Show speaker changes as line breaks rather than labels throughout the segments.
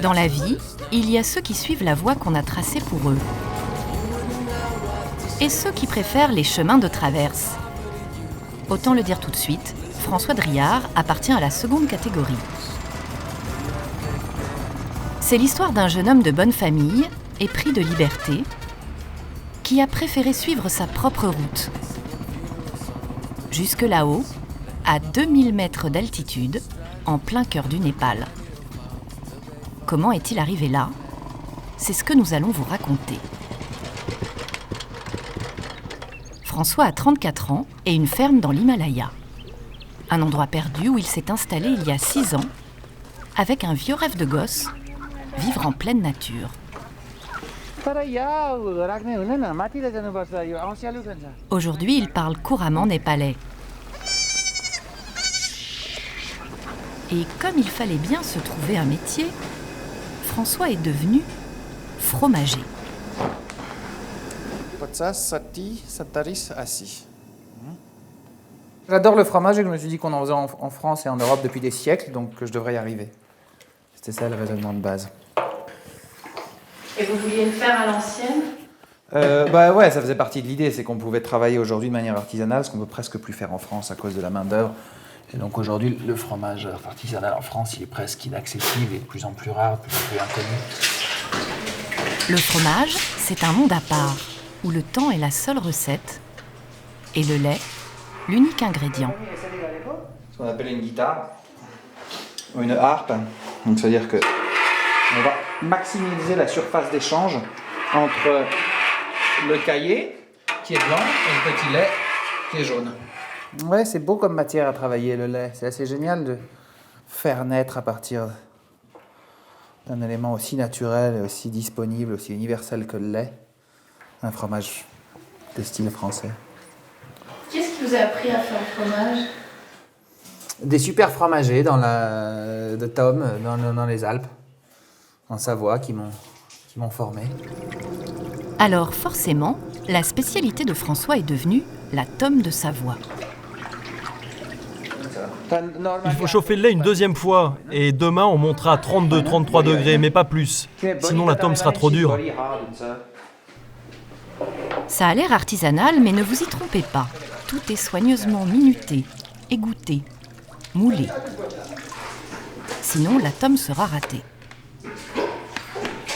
Dans la vie, il y a ceux qui suivent la voie qu'on a tracée pour eux et ceux qui préfèrent les chemins de traverse. Autant le dire tout de suite, François Driard appartient à la seconde catégorie. C'est l'histoire d'un jeune homme de bonne famille, épris de liberté, qui a préféré suivre sa propre route. Jusque là-haut, à 2000 mètres d'altitude, en plein cœur du Népal. Comment est-il arrivé là ? C'est ce que nous allons vous raconter. François a 34 ans et une ferme dans l'Himalaya. Un endroit perdu où il s'est installé il y a 6 ans, avec un vieux rêve de gosse, vivre en pleine nature. Aujourd'hui, il parle couramment népalais. Et comme il fallait bien se trouver un métier, François est devenu fromager.
J'adore le fromage et je me suis dit qu'on en faisait en France et en Europe depuis des siècles, donc que je devrais y arriver. C'était ça le raisonnement de base.
Et vous vouliez le faire à l'ancienne ?
Ouais, ça faisait partie de l'idée, c'est qu'on pouvait travailler aujourd'hui de manière artisanale, ce qu'on ne peut presque plus faire en France à cause de la main-d'œuvre. Et donc aujourd'hui, le fromage artisanal en France, il est presque inaccessible et de plus en plus rare, de plus en plus inconnu.
Le fromage, c'est un monde à part, où le temps est la seule recette et le lait, l'unique ingrédient.
Ce qu'on appelle une guitare ou une harpe, donc c'est-à-dire que on va maximiser la surface d'échange entre le caillé, qui est blanc, et le petit lait, qui est jaune. Ouais, c'est beau comme matière à travailler, le lait. C'est assez génial de faire naître à partir d'un élément aussi naturel, et aussi disponible, aussi universel que le lait, un fromage de style français.
Qu'est-ce qui vous a appris à faire le fromage ?
Des super fromagers de Tom, dans les Alpes, en Savoie, qui m'ont formé.
Alors forcément, la spécialité de François est devenue la tome de Savoie.
Il faut chauffer le lait une deuxième fois et demain on montera à 32-33 degrés, mais pas plus. Sinon la tome sera trop dure.
Ça a l'air artisanal, mais ne vous y trompez pas. Tout est soigneusement minuté, égoutté, moulé. Sinon, la tome sera ratée.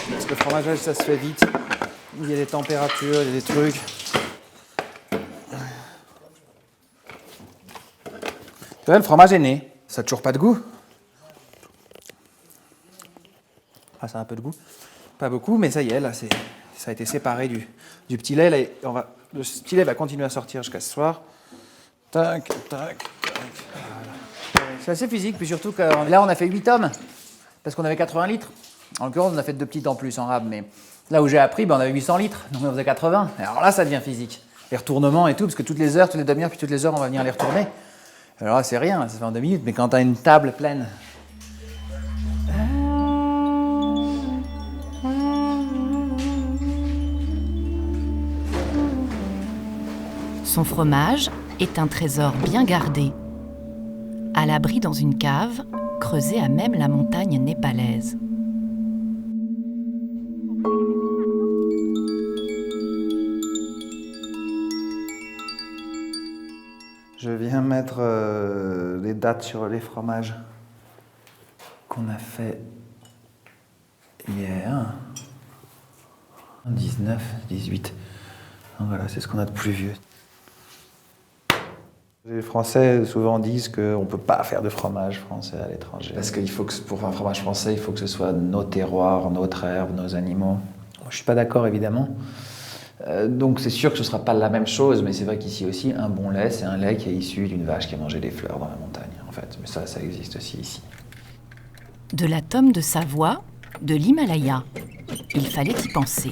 Parce que le fromage, ça se fait vite. Il y a des températures, il y a des trucs. Tu vois, le fromage est né. Ça n'a toujours pas de goût. Ah, ça a un peu de goût. Pas beaucoup, mais ça y est, là, ça a été séparé du petit lait. Là, le petit lait va continuer à sortir jusqu'à ce soir. Tac, tac, tac. Voilà. C'est assez physique, puis surtout que là, on a fait 8 tomes, parce qu'on avait 80 litres. En l'occurrence, on a fait 2 petites en plus en rab, mais là où j'ai appris, on avait 800 litres, donc on faisait 80. Alors là, ça devient physique. Les retournements et tout, parce que toutes les heures, toutes les demi-heures, puis toutes les heures, on va venir les retourner. Alors là, c'est rien, ça fait en 2 minutes, mais quand tu as une table pleine.
Son fromage est un trésor bien gardé, à l'abri dans une cave, creusée à même la montagne népalaise.
Je viens mettre les dates sur les fromages qu'on a fait hier. 19, 18. Donc voilà, c'est ce qu'on a de plus vieux. Les Français souvent disent qu'on ne peut pas faire de fromage français à l'étranger. Parce qu'il faut que, pour faire un fromage français, il faut que ce soit nos terroirs, notre herbe, nos animaux. Moi, je ne suis pas d'accord, évidemment. Donc c'est sûr que ce ne sera pas la même chose, mais c'est vrai qu'ici aussi, un bon lait, c'est un lait qui est issu d'une vache qui a mangé des fleurs dans la montagne, en fait. Mais ça existe aussi ici.
De la tome de Savoie, de l'Himalaya. Il fallait y penser.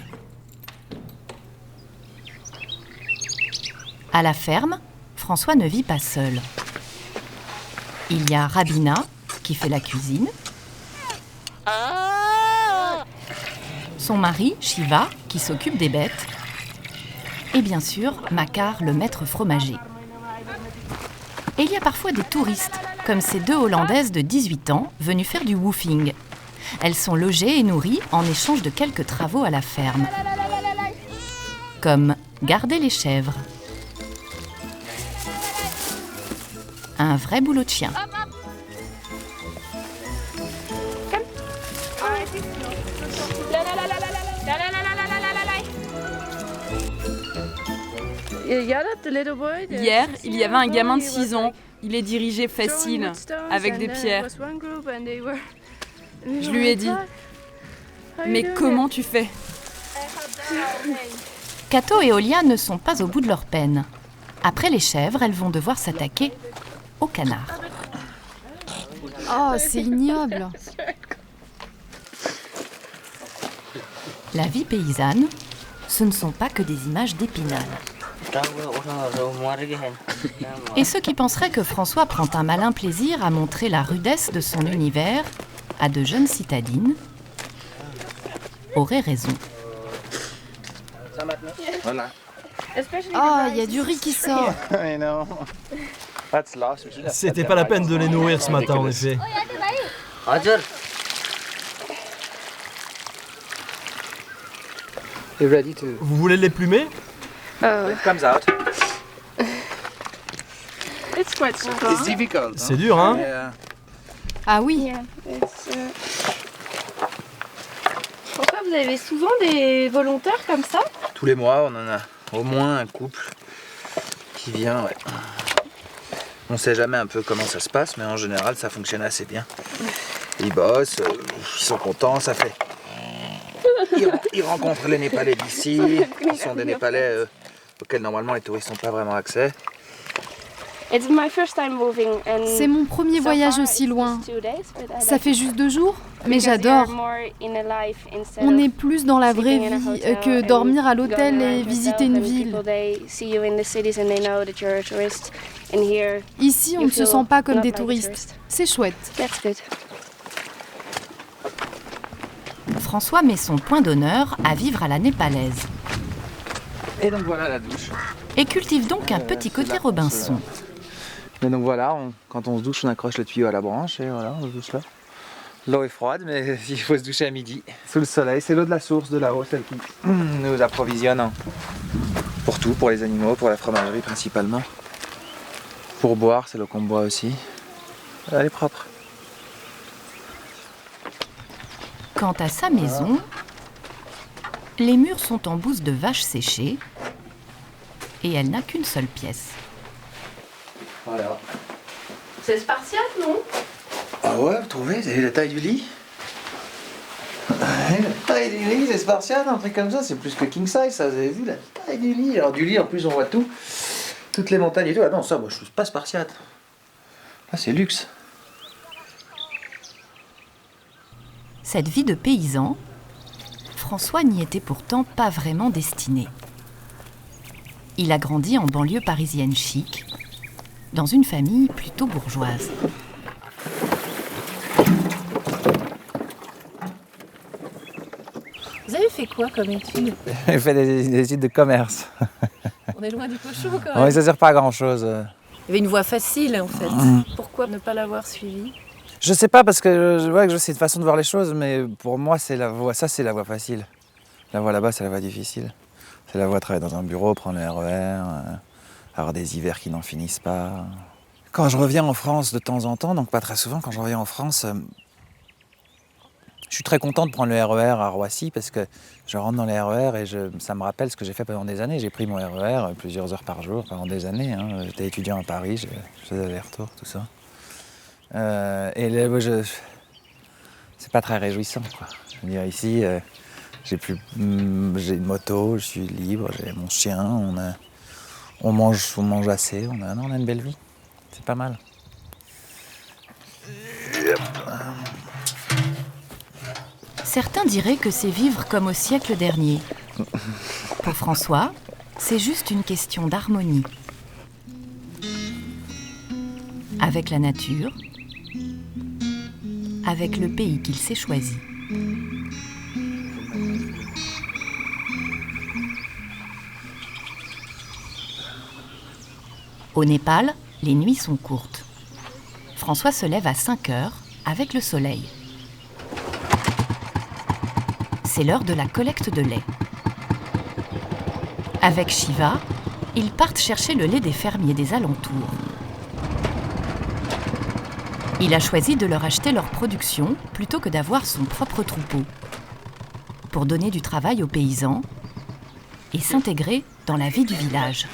À la ferme, François ne vit pas seul. Il y a Rabina, qui fait la cuisine. Son mari, Shiva, qui s'occupe des bêtes. Et bien sûr, Makar, le maître fromager. Et il y a parfois des touristes, comme ces 2 Hollandaises de 18 ans, venues faire du woofing. Elles sont logées et nourries en échange de quelques travaux à la ferme, comme garder les chèvres. Un vrai boulot de chien.
Hier, il y avait un gamin de 6 ans. Il est dirigé facile, avec des pierres. Je lui ai dit, mais comment tu fais ?
Kato et Olia ne sont pas au bout de leur peine. Après les chèvres, elles vont devoir s'attaquer aux canards.
Oh, c'est ignoble.
La vie paysanne, ce ne sont pas que des images d'Épinal. Et ceux qui penseraient que François prend un malin plaisir à montrer la rudesse de son univers à de jeunes citadines auraient raison.
Voilà.
Oh, il y a du riz qui sort.
C'était pas la peine de les nourrir ce matin, en effet. Vous voulez les plumer ?
It comes out.
It's
difficult.
C'est dur, hein ?
Ah oui.
Pourquoi vous avez souvent des volontaires comme ça?
Tous les mois, on en a au moins un couple qui vient. Ouais. On sait jamais un peu comment ça se passe, mais en général, ça fonctionne assez bien. Ils bossent, ils sont contents, ça fait. Ils rencontrent les Népalais d'ici, qui sont des Népalais auxquels normalement les touristes n'ont pas vraiment accès.
C'est mon premier voyage aussi loin. Ça fait juste 2 jours, mais j'adore. On est plus dans la vraie vie que dormir à l'hôtel et visiter une ville. Ici, on ne se sent pas comme des touristes. C'est chouette.
François met son point d'honneur à vivre à la népalaise
Et donc voilà la douche.
et cultive donc un petit côté Robinson.
Mais donc voilà, quand on se douche, on accroche le tuyau à la branche et voilà, on se douche là. L'eau est froide, mais il faut se doucher à midi. Sous le soleil, c'est l'eau de la source de là-haut, celle qui nous approvisionne pour tout, pour les animaux, pour la fromagerie principalement. Pour boire, c'est l'eau qu'on boit aussi. Elle est propre.
Quant à sa maison, les murs sont en bouse de vache séchée et elle n'a qu'une seule pièce.
Voilà.
C'est spartiate, non?
Ah ouais, vous trouvez? Vous avez la taille du lit? La taille du lit, c'est spartiate, un truc comme ça, c'est plus que king size, ça, vous avez vu la taille du lit? Alors du lit, en plus, on voit tout, toutes les montagnes et tout. Ah non, ça, moi, je trouve pas spartiate. Là, c'est luxe.
Cette vie de paysan, François n'y était pourtant pas vraiment destiné. Il a grandi en banlieue parisienne chic, dans une famille plutôt bourgeoise.
Vous avez fait quoi comme études?
J'ai fait des études de commerce.
On est loin du cochon quand même.
Oui, ça sert pas à grand chose.
Il y avait une voie facile en fait. Pourquoi ne pas l'avoir suivie?
Je sais pas parce que je vois que c'est une façon de voir les choses, mais pour moi c'est la voie, ça c'est la voie facile. La voie là-bas c'est la voie difficile. C'est la voie de travailler dans un bureau, prendre le RER, avoir des hivers qui n'en finissent pas. Quand je reviens en France de temps en temps, donc pas très souvent, quand je reviens en France, je suis très content de prendre le RER à Roissy parce que je rentre dans les RER et ça me rappelle ce que j'ai fait pendant des années. J'ai pris mon RER plusieurs heures par jour pendant des années. Hein. J'étais étudiant à Paris, je faisais aller-retour, tout ça. Et là, c'est pas très réjouissant, quoi. Je veux dire, ici, j'ai une moto, je suis libre, j'ai mon chien, on mange assez, on a une belle vie. C'est pas mal.
Certains diraient que c'est vivre comme au siècle dernier. Pour François, c'est juste une question d'harmonie. Avec la nature, avec le pays qu'il s'est choisi. Au Népal, les nuits sont courtes. François se lève à 5 heures avec le soleil. C'est l'heure de la collecte de lait. Avec Shiva, ils partent chercher le lait des fermiers des alentours. Il a choisi de leur acheter leur production plutôt que d'avoir son propre troupeau, pour donner du travail aux paysans et s'intégrer dans la vie du village.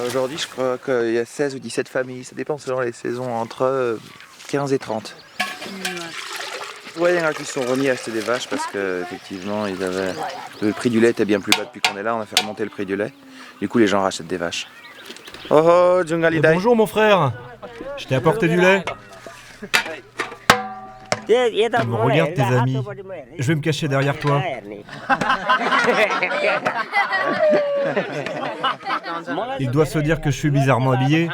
Aujourd'hui, je crois qu'il y a 16 ou 17 familles. Ça dépend selon les saisons, entre 15 et 30. Ouais, il y en a qui se sont remis à acheter des vaches parce qu'effectivement, le prix du lait était bien plus bas depuis qu'on est là. On a fait remonter le prix du lait. Du coup, les gens rachètent des vaches. Oh oh, Jungalidai.
Bonjour mon frère, je t'ai apporté du lait. Ils me regardent tes amis. Je vais me cacher derrière toi. Ils doivent se dire que je suis bizarrement habillé.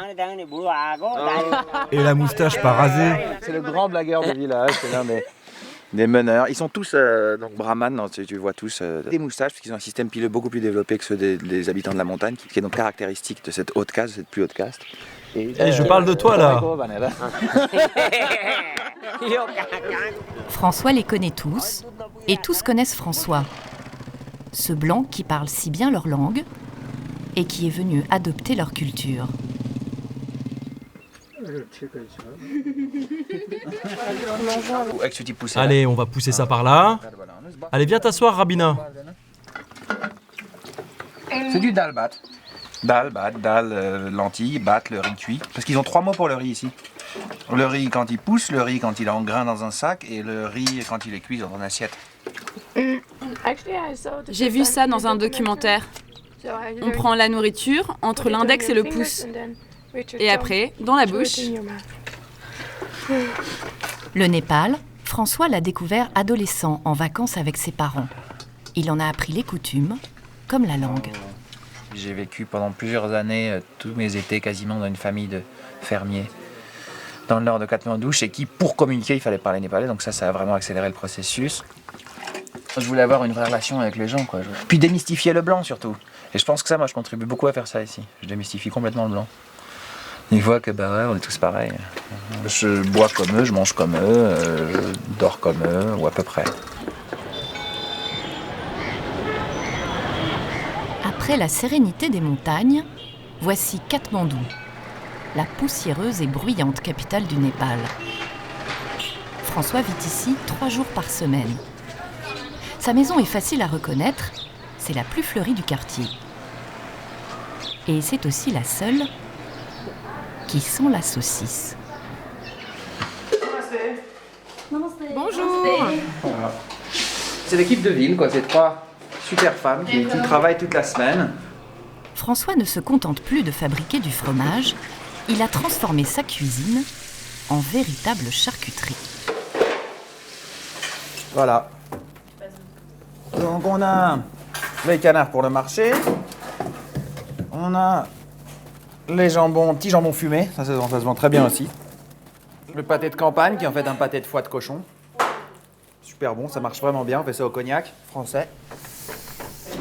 Et la moustache pas rasée.
C'est le grand blagueur du village, c'est l'un des meneurs. Ils sont tous donc brahmanes, tu vois tous des moustaches, parce qu'ils ont un système pileux beaucoup plus développé que ceux des habitants de la montagne, qui est donc caractéristique de cette haute caste, cette plus haute caste.
Et je parle de toi là.
François les connaît tous, et tous connaissent François. Ce blanc qui parle si bien leur langue et qui est venu adopter leur culture.
Allez, on va pousser ça par là. Allez, viens t'asseoir, Rabina.
C'est du dal bat. Dal, lentilles, bat, le riz cuit. Parce qu'ils ont 3 mots pour le riz ici. Le riz quand il pousse, le riz quand il est en grain dans un sac et le riz quand il est cuit dans une assiette.
J'ai vu ça dans un documentaire. On prend la nourriture entre l'index et le pouce. Et après, dans la bouche.
Le Népal, François l'a découvert adolescent en vacances avec ses parents. Il en a appris les coutumes, comme la langue.
J'ai vécu pendant plusieurs années, tous mes étés quasiment dans une famille de fermiers dans le nord de Katmandou, chez qui pour communiquer il fallait parler népalais, donc ça a vraiment accéléré le processus. Je voulais avoir une vraie relation avec les gens, quoi. Puis démystifier le blanc surtout. Et je pense que ça, moi je contribue beaucoup à faire ça ici. Je démystifie complètement le blanc. Ils voient que bah ouais, on est tous pareils. Je bois comme eux, je mange comme eux, je dors comme eux, ou à peu près.
Après la sérénité des montagnes, voici Katmandou, la poussiéreuse et bruyante capitale du Népal. François vit ici 3 jours par semaine. Sa maison est facile à reconnaître, c'est la plus fleurie du quartier. Et c'est aussi la seule qui sent la saucisse.
Bonjour.
C'est l'équipe de ville, quoi. C'est 3 super femmes qui travaillent toute la semaine.
François ne se contente plus de fabriquer du fromage, il a transformé sa cuisine en véritable charcuterie.
Voilà. Donc on a les canards pour le marché. On a les jambons, petits jambons fumés, ça se vend très bien aussi. Le pâté de campagne qui est en fait un pâté de foie de cochon. Super bon, ça marche vraiment bien, on fait ça au cognac français.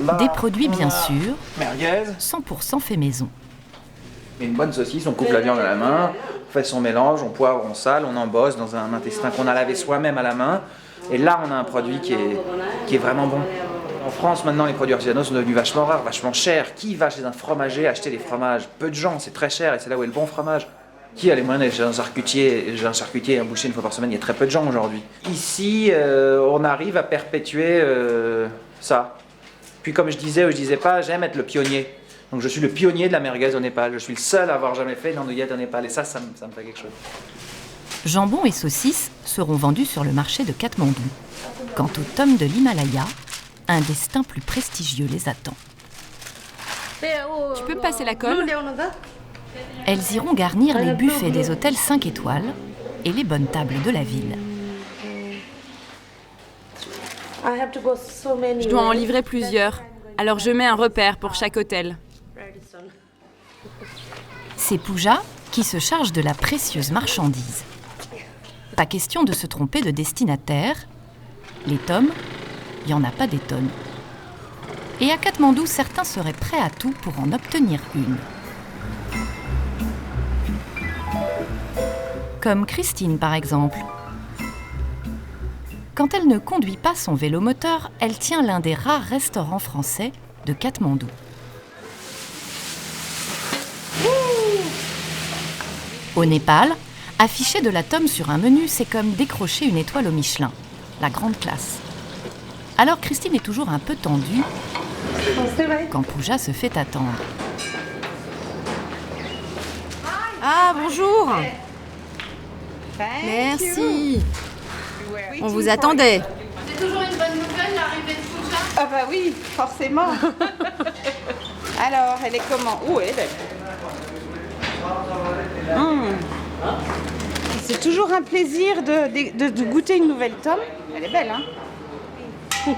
Là,
des produits bien sûr,
merguez.
100% fait maison.
Et une bonne saucisse, on coupe la viande à la main, on fait son mélange, on poivre, on sale, on embosse dans un intestin qu'on a lavé soi-même à la main. Et là, on a un produit qui est vraiment bon. En France, maintenant, les produits artisanaux sont devenus vachement rares, vachement chers. Qui va chez un fromager acheter des fromages? Peu de gens, c'est très cher et c'est là où est le bon fromage. Qui a les moyens d'aller chez un charcutier et un boucher une fois par semaine? Il y a très peu de gens aujourd'hui. Ici, on arrive à perpétuer ça. Puis comme je disais pas, j'aime être le pionnier. Donc je suis le pionnier de la merguez au Népal. Je suis le seul à avoir jamais fait une andouillette au Népal. Et ça me fait quelque chose.
Jambon et saucisses seront vendus sur le marché de Katmandou. Quant aux tomes de l'Himalaya, un destin plus prestigieux les attend.
Tu peux me passer la colle?
Elles iront garnir les buffets des hôtels 5 étoiles et les bonnes tables de la ville.
Je dois en livrer plusieurs. Alors je mets un repère pour chaque hôtel.
C'est Pooja qui se charge de la précieuse marchandise. Pas question de se tromper de destinataire. Les tomes, il n'y en a pas des tonnes. Et à Katmandou, certains seraient prêts à tout pour en obtenir une. Comme Christine par exemple. Quand elle ne conduit pas son vélomoteur, elle tient l'un des rares restaurants français de Katmandou. Au Népal, afficher de la tome sur un menu, c'est comme décrocher une étoile au Michelin, la grande classe. Alors Christine est toujours un peu tendue quand Pooja se fait attendre.
Ah, bonjour. Merci. On vous attendait.
C'est toujours une bonne nouvelle l'arrivée de Pooja.
Ah bah oui, forcément. Alors, elle est comment? Oh, elle est belle. C'est toujours un plaisir de goûter une nouvelle tome. Elle est belle, hein?
Est-ce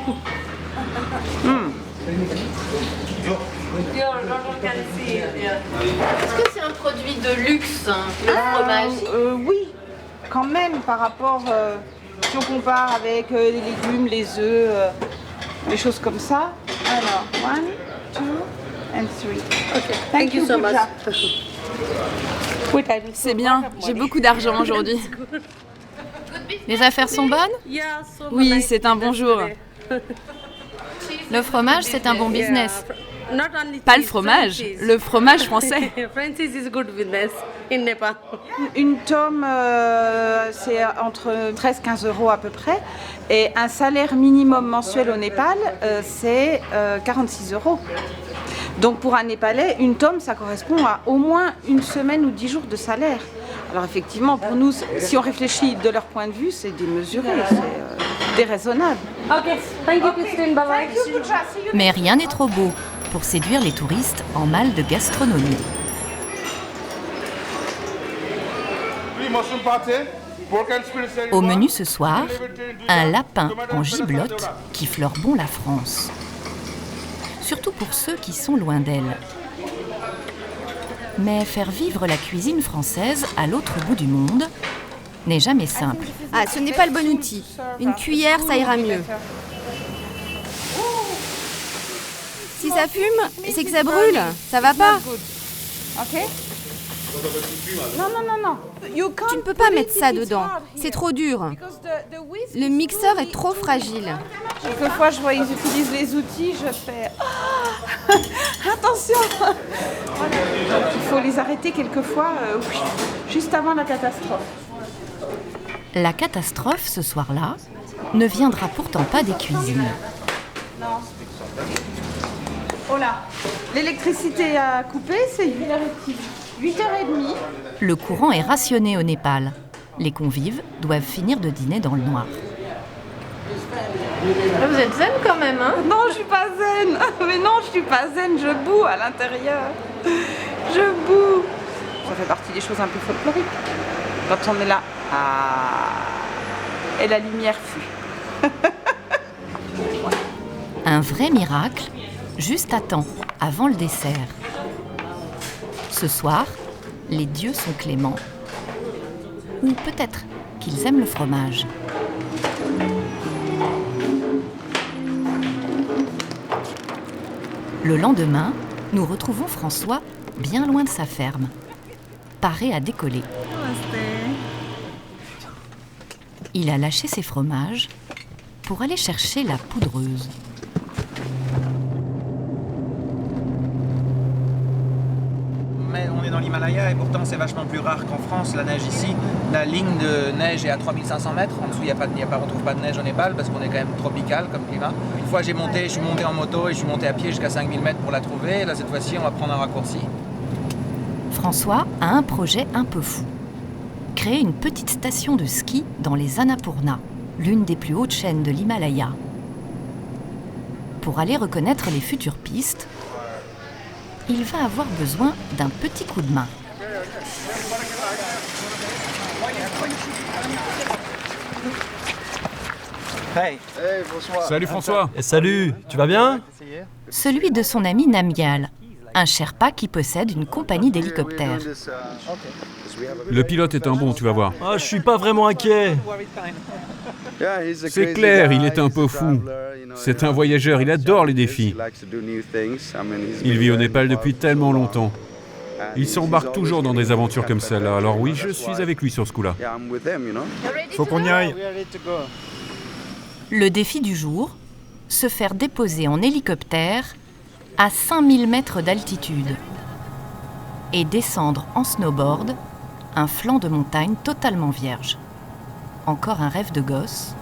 que c'est un produit de luxe, le fromage?
Oui, quand même, par rapport, si on compare avec les légumes, les œufs, les choses comme ça. Alors, 1, 2 and 3. Okay. Thank you so much.
C'est bien, j'ai beaucoup d'argent aujourd'hui.
Les affaires sont bonnes?
Oui, c'est un bon jour.
Le fromage, c'est un bon business.
Pas le fromage, le fromage français.
Une tome, c'est entre 13 et 15 euros à peu près. Et un salaire minimum mensuel au Népal, c'est 46 euros. Donc pour un Népalais, une tome, ça correspond à au moins une semaine ou 10 jours de salaire. Alors effectivement, pour nous, si on réfléchit de leur point de vue, c'est démesuré, c'est déraisonnable.
Mais rien n'est trop beau pour séduire les touristes en mal de gastronomie. Au menu ce soir, un lapin en giblotte qui fleure bon la France. Surtout pour ceux qui sont loin d'elle. Mais faire vivre la cuisine française à l'autre bout du monde n'est jamais simple.
Ah, ce n'est pas le bon outil. Une cuillère, ça ira mieux. Si ça fume, c'est que ça brûle. Ça va pas.
Ok? Non.
Tu ne peux pas mettre ça dedans. C'est trop dur. Le mixeur est trop fragile.
Quelquefois, je vois ils utilisent les outils, je fais attention. Voilà. Donc, il faut les arrêter quelquefois, juste avant la catastrophe.
La catastrophe, ce soir-là, ne viendra pourtant pas des cuisines.
Non. Oh là, l'électricité a coupé, c'est 8h30.
Le courant est rationné au Népal. Les convives doivent finir de dîner dans le noir.
Vous êtes zen quand même, hein?
Non, je suis pas zen. Mais non, je suis pas zen, je boue à l'intérieur. Je boue. Ça fait partie des choses un peu folkloriques. Quand on est là, et la lumière fut.
Un vrai miracle, juste à temps, avant le dessert. Ce soir, les dieux sont cléments. Ou peut-être qu'ils aiment le fromage. Le lendemain, nous retrouvons François bien loin de sa ferme, paré à décoller. Il a lâché ses fromages pour aller chercher la poudreuse.
Mais on est dans l'Himalaya et pourtant c'est vachement plus rare qu'en France. La neige ici, la ligne de neige est à 3500 mètres. En dessous, on ne trouve pas de neige au Népal parce qu'on est quand même tropical comme climat. Une fois, je suis monté en moto et je suis monté à pied jusqu'à 5000 mètres pour la trouver. Et là, cette fois-ci, on va prendre un raccourci.
François a un projet un peu fou. Créer une petite station de ski dans les Annapurna, l'une des plus hautes chaînes de l'Himalaya. Pour aller reconnaître les futures pistes, il va avoir besoin d'un petit coup de main.
Hey, bonsoir.
Salut François.
Et salut, tu vas bien?
Celui de son ami Namgyal, un Sherpa qui possède une compagnie d'hélicoptères.
Le pilote est un bon, tu vas voir.
Ah, je suis pas vraiment inquiet.
C'est clair, il est un peu fou. C'est un voyageur, il adore les défis. Il vit au Népal depuis tellement longtemps. Il s'embarque toujours dans des aventures comme celle-là, alors oui, je suis avec lui sur ce coup-là.
Faut qu'on y aille.
Le défi du jour, se faire déposer en hélicoptère à 5000 mètres d'altitude et descendre en snowboard un flanc de montagne totalement vierge. Encore un rêve de gosse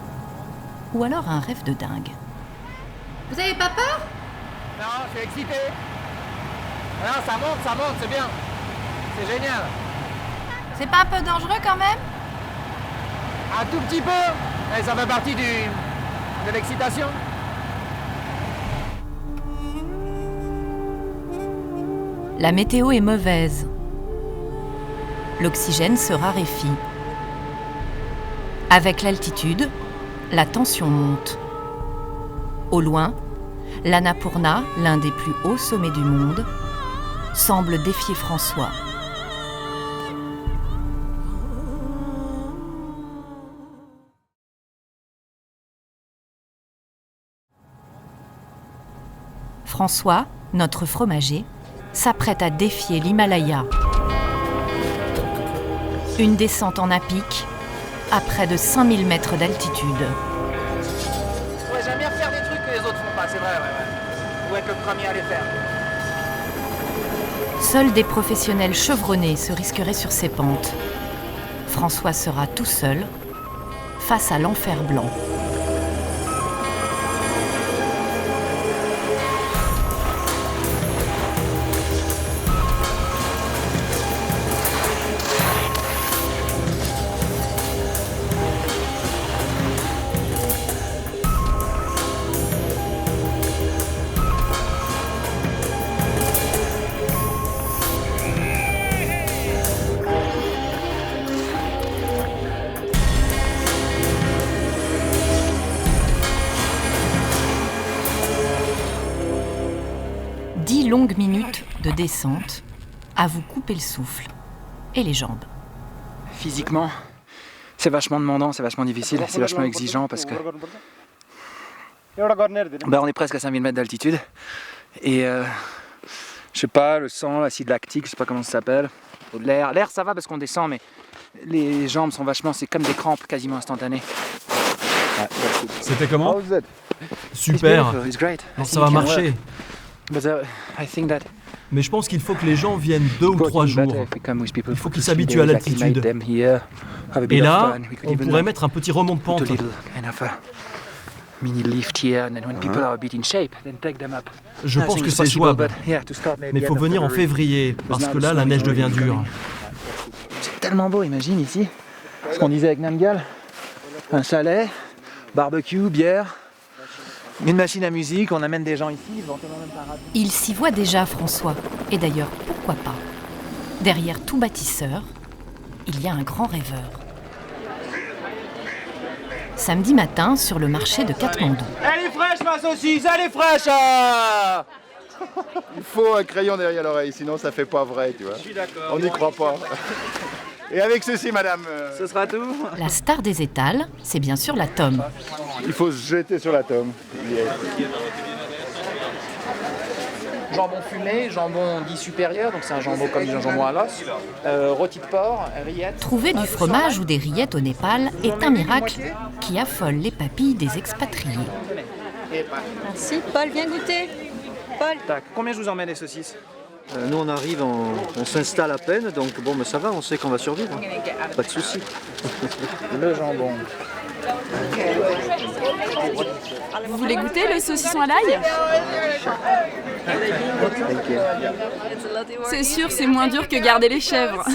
ou alors un rêve de dingue.
Vous avez pas peur?
Non, je suis excité. Non, ça monte, c'est bien. C'est génial.
C'est pas un peu dangereux quand même?
Un tout petit peu, mais ça fait partie de l'excitation.
La météo est mauvaise. L'oxygène se raréfie. Avec l'altitude, la tension monte. Au loin, l'Annapurna, l'un des plus hauts sommets du monde, semble défier François. François, notre fromager, s'apprête à défier l'Himalaya. Une descente en à-pic à près de 5000 mètres d'altitude.
Ouais, j'aime bien faire des trucs que les autres font pas, c'est vrai. Vous êtes le premier à les faire.
Seuls des professionnels chevronnés se risqueraient sur ces pentes. François sera tout seul face à l'enfer blanc. Longues minutes de descente à vous couper le souffle et les jambes.
Physiquement, c'est vachement demandant, c'est vachement difficile, c'est vachement exigeant parce que on est presque à 5000 mètres d'altitude et je sais pas, le sang, l'acide lactique, je sais pas comment ça s'appelle, l'air ça va parce qu'on descend, mais les jambes sont vachement, c'est comme des crampes quasiment instantanées.
C'était comment?
Super. Non, ça va marcher. Mais je pense qu'il faut que les gens viennent 2 ou 3 jours. Il faut qu'ils s'habituent à l'altitude. Et là, on pourrait mettre un petit remont de pente. Je pense que c'est jouable. Mais il faut venir en février, parce que là, la neige devient dure.
C'est tellement beau, imagine ici. Ce qu'on disait avec Namgyal. Un chalet, barbecue, bière. Une machine à musique, on amène des gens ici, éventuellement même par radio.
Il s'y voit déjà, François. Et d'ailleurs, pourquoi pas? Derrière tout bâtisseur, il y a un grand rêveur. Samedi matin, sur le marché de Katmandou.
Elle est fraîche, ma saucisse, elle est fraîche!
Il faut un crayon derrière l'oreille, sinon ça fait pas vrai, tu vois.
Je suis d'accord.
On n'y croit pas. Et avec ceci, madame.
Ce sera tout.
La star des étals, c'est bien sûr la tome.
Il faut se jeter sur la tome.
Jambon fumé, jambon dit supérieur, donc c'est un jambon comme un jambon à l'os. Rôti de porc, rillettes.
Trouver du fromage ou des rillettes au Népal est un miracle qui affole les papilles des expatriés.
Merci. Paul, viens goûter. Paul.
Tac. Combien je vous emmène les saucisses?
Nous on arrive, on s'installe à peine, donc bon, mais ça va, on sait qu'on va survivre. Pas de souci.
Le jambon.
Vous voulez goûter le saucisson à l'ail? C'est sûr, c'est moins dur que garder les chèvres.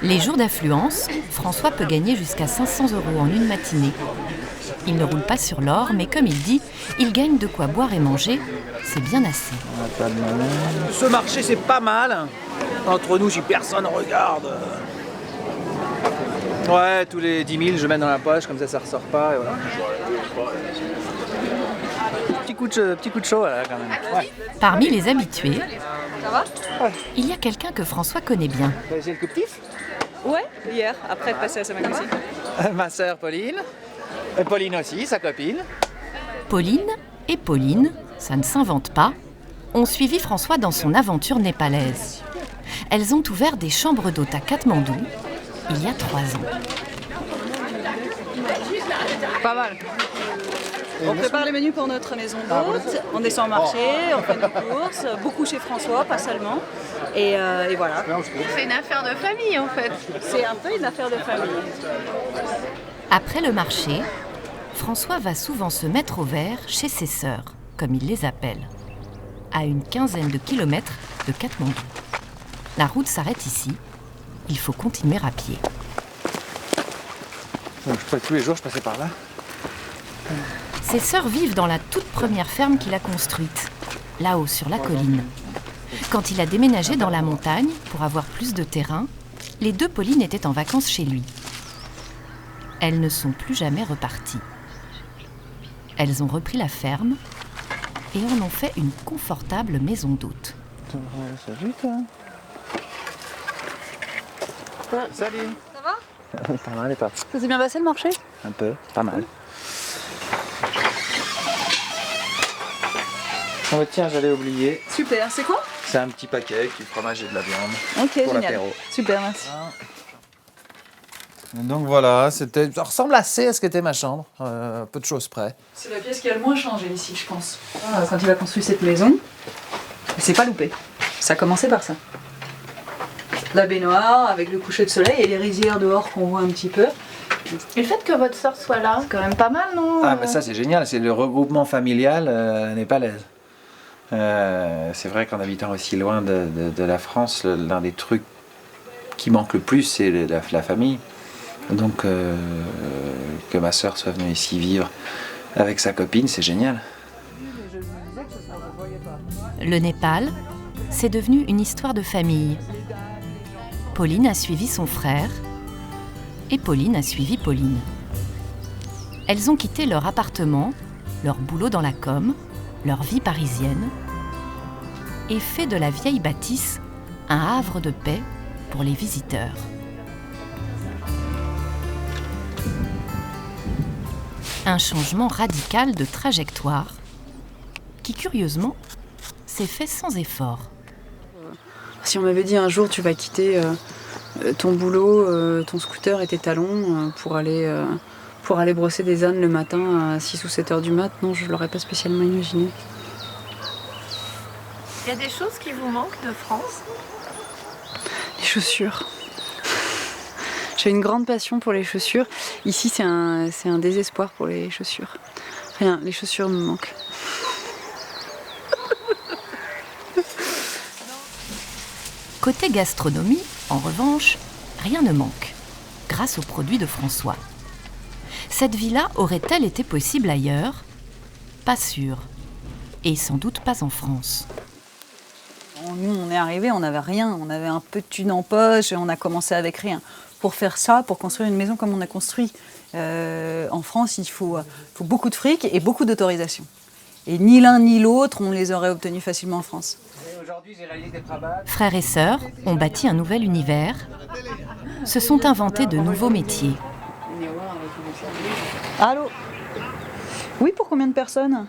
Les jours d'affluence, François peut gagner jusqu'à 500 € en une matinée. Il ne roule pas sur l'or, mais comme il dit, il gagne de quoi boire et manger. C'est bien assez.
Ce marché, c'est pas mal. Entre nous, si personne regarde. Ouais, tous les 10 000, je mets dans la poche, comme ça ressort pas. Et voilà. Petit coup de chaud, là, quand même. Ouais.
Parmi les habitués,
Ça va?
il y a quelqu'un que François connaît bien.
J'ai le coupe-tif.
Ouais, hier, après être passé à Saint-Mac aussi.
Ma sœur Pauline. Et Pauline aussi, sa copine.
Pauline et Pauline, ça ne s'invente pas, ont suivi François dans son aventure népalaise. Elles ont ouvert des chambres d'hôtes à Katmandou il y a 3 ans.
Pas mal. On prépare les menus pour notre maison d'hôtes, on descend au marché, on fait nos courses, beaucoup chez François, pas seulement. Et voilà.
C'est une affaire de famille en fait.
C'est un peu une affaire de famille.
Après le marché, François va souvent se mettre au vert chez ses sœurs, comme il les appelle, à une 15aine de kilomètres de Katmandou. La route s'arrête ici. Il faut continuer à pied.
Donc, tous les jours, je passais par là.
Ses sœurs vivent dans la toute première ferme qu'il a construite, là-haut sur la colline. Quand il a déménagé dans la montagne pour avoir plus de terrain, les 2 Paulines étaient en vacances chez lui. Elles ne sont plus jamais reparties. Elles ont repris la ferme et en ont fait une confortable maison d'hôtes.
Salut toi. Salut.
Ça va?
Pas mal et pas.
Ça s'est bien passé le marché?
Un peu, pas mal. Oh tiens, j'allais oublier.
Super, c'est quoi?
C'est un petit paquet avec du fromage et de la viande.
Ok,
pour
génial.
l'apéro.
Super, merci.
Donc voilà, ça ressemble assez à ce qu'était ma chambre, peu de choses près.
C'est la pièce qui a le moins changé ici, je pense. Quand il a construit cette maison, il s'est pas loupé. Ça a commencé par ça. La baignoire avec le coucher de soleil et les rizières dehors qu'on voit un petit peu.
Et le fait que votre sœur soit là, c'est quand même pas mal, non?
Ah bah ça c'est génial, c'est le regroupement familial népalaise. C'est vrai qu'en habitant aussi loin de la France, l'un des trucs qui manque le plus, c'est la famille. Donc que ma sœur soit venue ici vivre avec sa copine, c'est génial.
Le Népal, c'est devenu une histoire de famille. Pauline a suivi son frère et Pauline a suivi Pauline. Elles ont quitté leur appartement, leur boulot dans la com, leur vie parisienne et fait de la vieille bâtisse un havre de paix pour les visiteurs. Un changement radical de trajectoire qui, curieusement, s'est fait sans effort.
Si on m'avait dit un jour tu vas quitter ton boulot, ton scooter et tes talons pour aller brosser des ânes le matin à 6 ou 7 heures du mat, non, je ne l'aurais pas spécialement imaginé.
Il y a des choses qui vous manquent de France?
Les chaussures. J'ai une grande passion pour les chaussures. Ici, c'est un désespoir pour les chaussures. Rien, les chaussures me manquent.
Côté gastronomie, en revanche, rien ne manque, grâce aux produits de François. Cette villa aurait-elle été possible ailleurs? Pas sûr. Et sans doute pas en France.
Nous, on est arrivés, on n'avait rien. On avait un peu de thunes en poche et on a commencé avec rien. Pour faire ça, pour construire une maison comme on a construit en France, il faut beaucoup de fric et beaucoup d'autorisation. Et ni l'un ni l'autre, on les aurait obtenus facilement en France.
Frères et sœurs ont bâti un nouvel univers, se sont inventés de nouveaux métiers.
Allô? Oui, pour combien de personnes?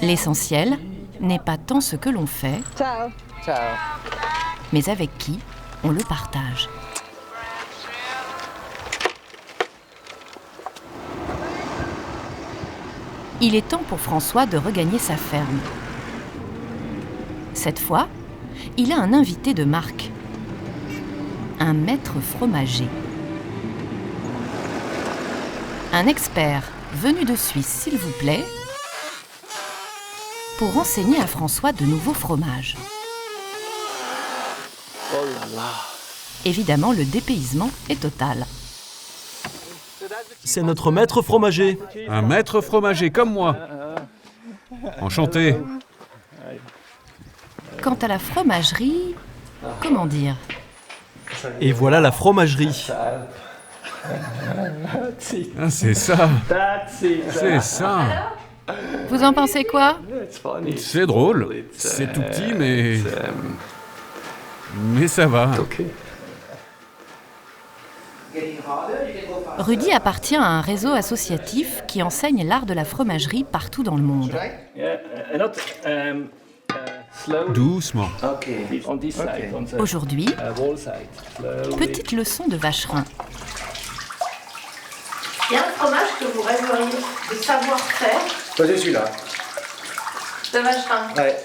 L'essentiel n'est pas tant ce que l'on fait,
Ciao.
Ciao.
mais avec qui on le partage. Il est temps pour François de regagner sa ferme. Cette fois, il a un invité de marque, un maître fromager. Un expert venu de Suisse, s'il vous plaît, pour enseigner à François de nouveaux fromages.
Oh là là.
Évidemment, le dépaysement est total.
C'est notre maître fromager.
Un maître fromager comme moi. Enchanté.
Quant à la fromagerie, comment dire?
Et voilà la fromagerie.
Ah, c'est ça. C'est ça.
Vous en pensez quoi?
C'est drôle. C'est tout petit, mais ça va.
Rudy appartient à un réseau associatif qui enseigne l'art de la fromagerie partout dans le monde.
Doucement.
Aujourd'hui, petite leçon de vacherin.
Il y a un fromage que vous rêveriez de savoir faire.
C'est celui-là.
De vacherin.
Ouais.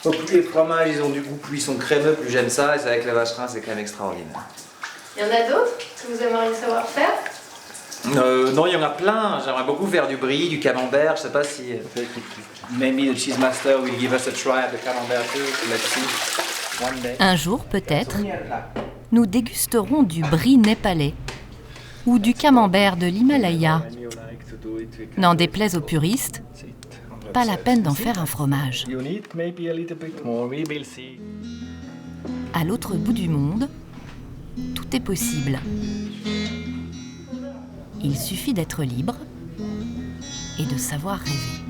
Donc, plus les fromages ils ont du goût, plus ils sont crémeux, plus j'aime ça. Et c'est avec le vacherin, c'est quand même extraordinaire.
Il y en a d'autres que vous aimeriez savoir faire?
Non, il y en a plein. J'aimerais beaucoup faire du brie, du camembert. Je sais pas si maybe the cheese master will give us a try at the camembert too. Let's see. One day.
Un jour, peut-être, nous dégusterons du brie népalais ou du camembert de l'Himalaya. N'en déplaise aux puristes, pas la peine d'en faire un fromage. À l'autre bout du monde, tout est possible. Il suffit d'être libre et de savoir rêver.